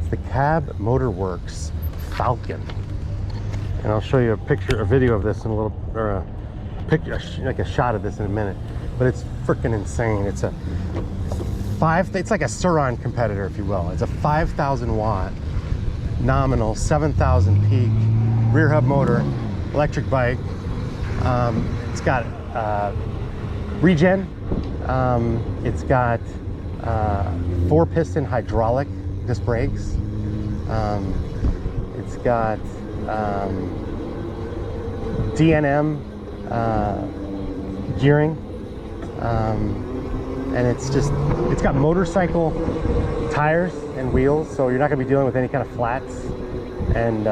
It's the CAB Motorworks Falcon. And I'll show you a video of this in a little, or a picture, like a shot of this in a minute. But it's freaking insane. It's like a Suron competitor, if you will. It's a 5,000 watt nominal, 7,000 peak rear hub motor, electric bike. It's got regen. It's got 4-piston hydraulic disc brakes. It's got DNM gearing. And it's got motorcycle tires and wheels, so you're not going to be dealing with any kind of flats and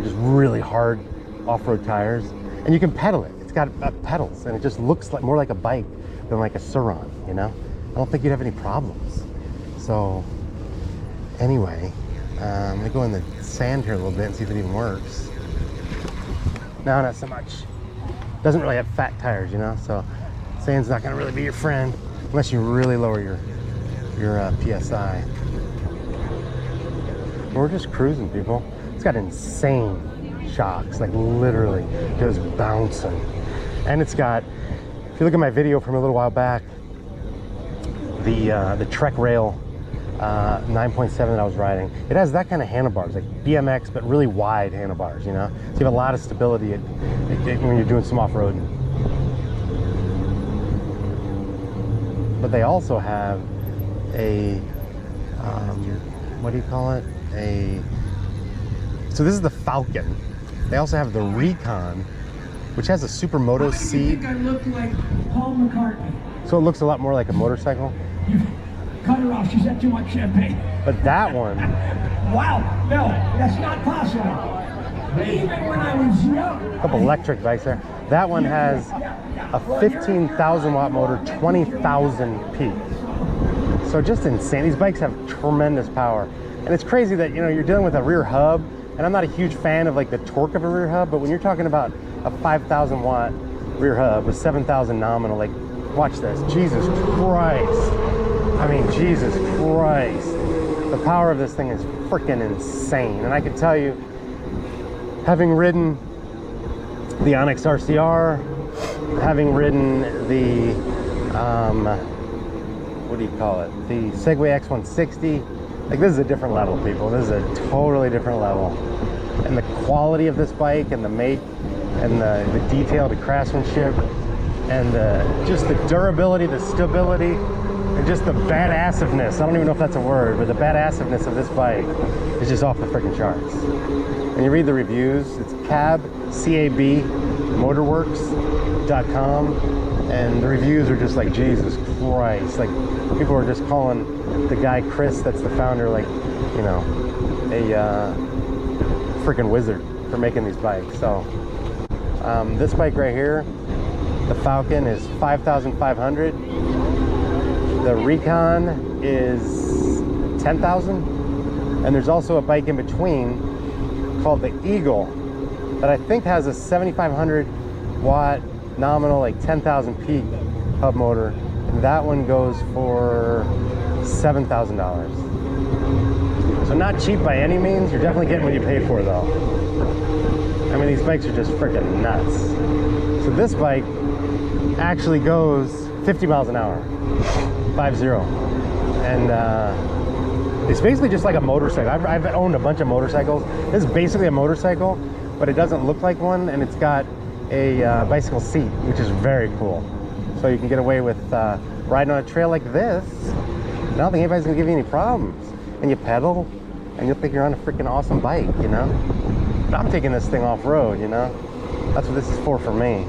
just really hard off-road tires. And you can pedal it. It's got pedals, and it just looks like more like a bike than like a Suron. I don't think you'd have any problems. So anyway, I'm gonna go in the sand here a little bit and see if it even works. No, not so much. Doesn't really have fat tires, so sand's not gonna really be your friend unless you really lower your PSI. We're just cruising, people. It's got insane shocks, like literally just bouncing. And it's got, if you look at my video from a little while back, the Trek Rail 9.7 that I was riding, it has that kind of handlebars, like BMX, but really wide handlebars, So you have a lot of stability when you're doing some off-roading. But they also have a, what do you call it? So this is the Falcon. They also have the Recon, which has a Supermoto seat. I look like Paul McCartney. So it looks a lot more like a motorcycle. You cut her off, she's had too much champagne. But that one... Wow, no, that's not possible. Even when I was young. A couple electric bikes there. That one has a 15,000 watt motor, 20,000 peak. So just insane. These bikes have tremendous power. And it's crazy that, you're dealing with a rear hub, and I'm not a huge fan of like the torque of a rear hub, but when you're talking about a 5,000 watt rear hub with 7,000 nominal, like, watch this. Jesus Christ. I mean, Jesus Christ. The power of this thing is freaking insane. And I can tell you, having ridden the Onyx RCR, having ridden the, what do you call it? The Segway X160, like, this is a different level, people. This is a totally different level. And the quality of this bike and the make and the detail, the craftsmanship, and just the durability, the stability, and just the badassiveness. I don't even know if that's a word, but the badassiveness of this bike is just off the freaking charts. And you read the reviews, it's CAB Motorworks.com, and the reviews are just like, Jesus Christ. Like, people are just calling the guy Chris, that's the founder, like, a freaking wizard for making these bikes. So this bike right here, the Falcon, is 5,500. The Recon is 10,000. And there's also a bike in between called the Eagle that I think has a 7,500 watt nominal, like 10,000 peak hub motor. And that one goes for $7,000. So not cheap by any means. You're definitely getting what you pay for, though. I mean, these bikes are just freaking nuts. So this bike actually goes 50 miles an hour, 50. And it's basically just like a motorcycle. I've owned a bunch of motorcycles. This is basically a motorcycle, but it doesn't look like one, and it's got a bicycle seat, which is very cool. So you can get away with riding on a trail like this. I don't think anybody's gonna give you any problems. And you pedal, and you'll think you're on a freaking awesome bike, But I'm taking this thing off-road, That's what this is for me.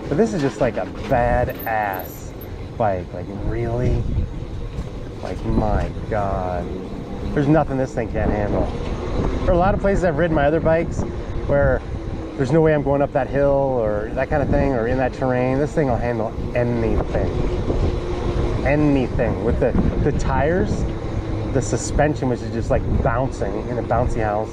But this is just like a badass bike. Like, really? Like, my God. There's nothing this thing can't handle. There are a lot of places I've ridden my other bikes where there's no way I'm going up that hill or that kind of thing, or in that terrain. This thing will handle anything. Anything. With the tires, the suspension, which is just like bouncing in a bouncy house,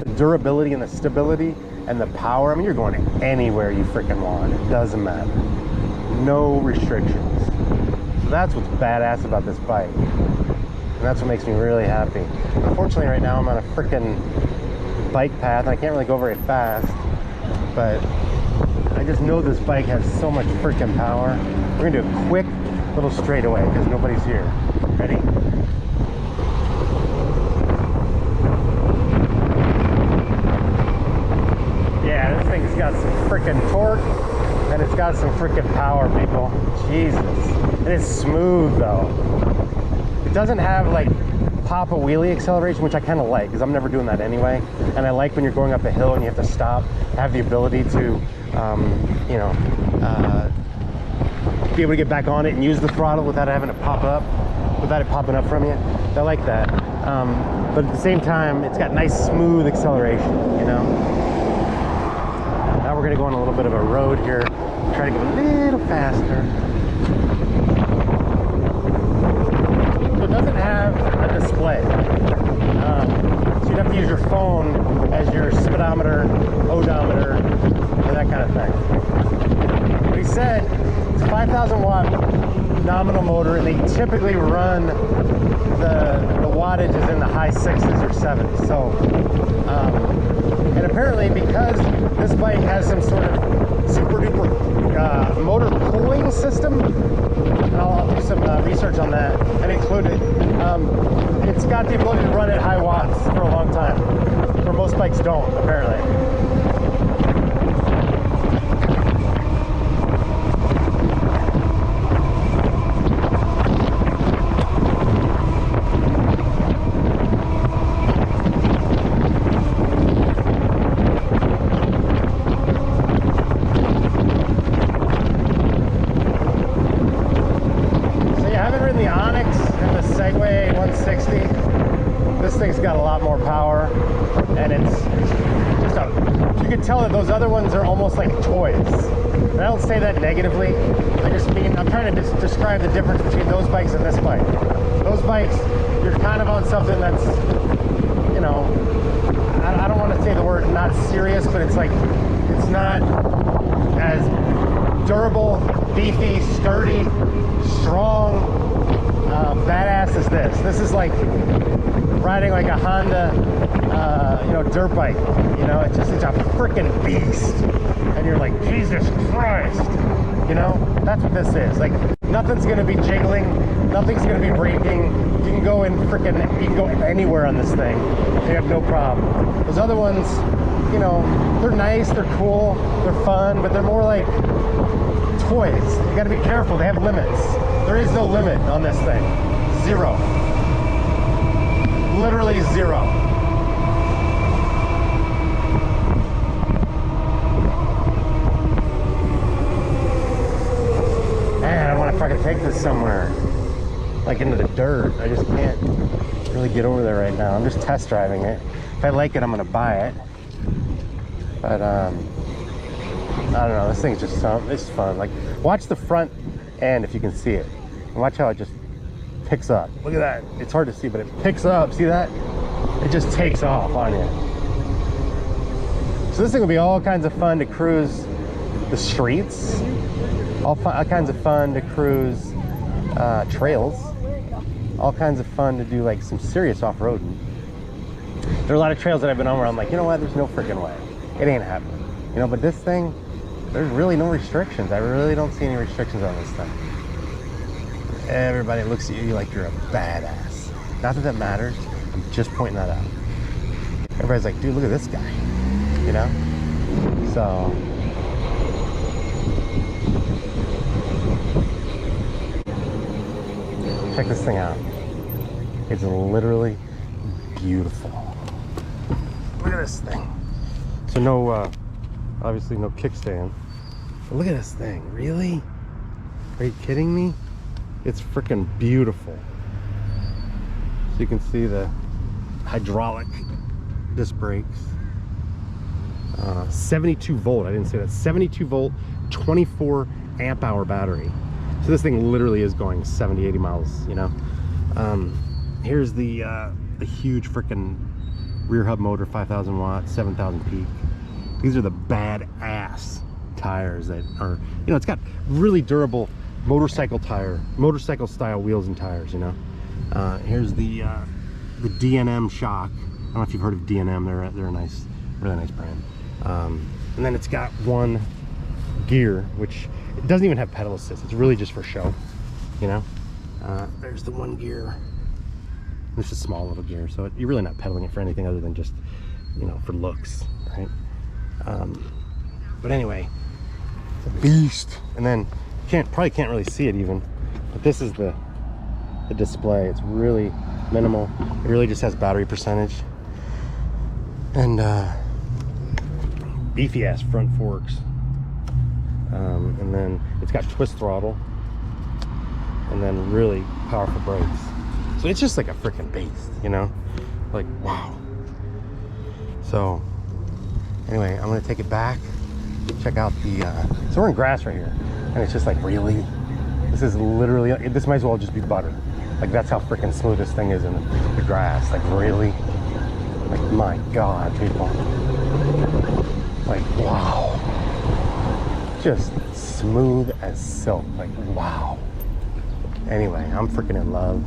the durability and the stability and the power. I mean, you're going anywhere you freaking want. It doesn't matter. No restrictions. So that's what's badass about this bike. And that's what makes me really happy. Unfortunately, right now I'm on a freaking bike path, and I can't really go very fast, but I just know this bike has so much freaking power. We're gonna do a quick little straightaway because nobody's here. Ready? Yeah, this thing's got some freaking torque, and it's got some freaking power, people. Jesus. It is smooth though. It doesn't have like pop a wheelie acceleration, which I kind of like because I'm never doing that anyway. And I like when you're going up a hill and you have to stop, have the ability to, you know, be able to get back on it and use the throttle without having it pop up, without it popping up from you. I like that. But at the same time, it's got nice smooth acceleration, you know. Now we're gonna go on a little bit of a road here, try to go a little faster. It doesn't have a display, so you'd have to use your phone as your speedometer, odometer, and that kind of thing. But he said it's a 5,000 watt nominal motor, and they typically run the wattage is in the high 6s or 7s. So, and apparently because this bike has some sort of super duper motor cooling system, and I'll do some research on that and include it. It's got the ability to run at high watts for a long time, where most bikes don't, apparently. Got a lot more power, and it's just you can tell that those other ones are almost like toys. And I don't say that negatively. I just mean I'm trying to describe the difference between those bikes and this bike. Those bikes, you're kind of on something that's, you know, I don't want to say the word not serious, but it's like it's not as durable, beefy, sturdy, strong, badass as this. This is like riding like a Honda, you know, dirt bike. You know, it's a freaking beast, and you're like, Jesus Christ. You know, that's what this is. Like, nothing's gonna be jiggling, nothing's gonna be braking. You can go you can go anywhere on this thing. You have no problem. Those other ones, you know, they're nice, they're cool, they're fun, but they're more like toys. You gotta be careful. They have limits. There is no limit on this thing. Zero. Literally zero. Man, I want to fucking take this somewhere, like into the dirt. I just can't really get over there right now. I'm just test driving it. If I like it, I'm gonna buy it. But I don't know. This thing's just it's fun. Like, watch the front end if you can see it. And watch how it just picks up. Look at that. It's hard to see, but it picks up. See that? It just takes off on you. So this thing will be all kinds of fun to cruise the streets. All kinds of fun to cruise trails. All kinds of fun to do like some serious off-roading. There are a lot of trails that I've been on where I'm like, you know what? There's no freaking way. It ain't happening. You know, but this thing, there's really no restrictions. I really don't see any restrictions on this thing. Everybody looks at you like you're a badass. Not that that matters. I'm just pointing that out. Everybody's like, dude, look at this guy. You know? So. Check this thing out. It's literally beautiful. Look at this thing. So no, obviously no kickstand. But look at this thing. Really? Are you kidding me? It's freaking beautiful. So you can see the hydraulic disc brakes. 72 volt, I didn't say that. 72 volt, 24 amp hour battery. So this thing literally is going 70, 80 miles, you know. Here's the huge freaking rear hub motor, 5,000 watts, 7,000 peak. These are the badass tires that are, you know, it's got really durable motorcycle style wheels and tires, you know. Here's the D&M shock. I don't know if you've heard of D&M. They're a nice, really nice brand. And then it's got one gear, which it doesn't even have pedal assist. It's really just for show, you know. There's the one gear. It's a small little gear, so you're really not pedaling it for anything other than just, you know, for looks, right? But anyway, it's a beast. And then probably can't really see it even, but this is the display. It's really minimal. It really just has battery percentage and beefy ass front forks. And then it's got twist throttle and then really powerful brakes. So it's just like a freaking beast, you know, like wow. So anyway, I'm gonna take it back, check out the so we're in grass right here, and it's just like, really, this is literally, this might as well just be butter. Like, that's how freaking smooth this thing is in the grass. Like, really, like, my god, people, like, wow, just smooth as silk. Like, wow. Anyway, I'm freaking in love.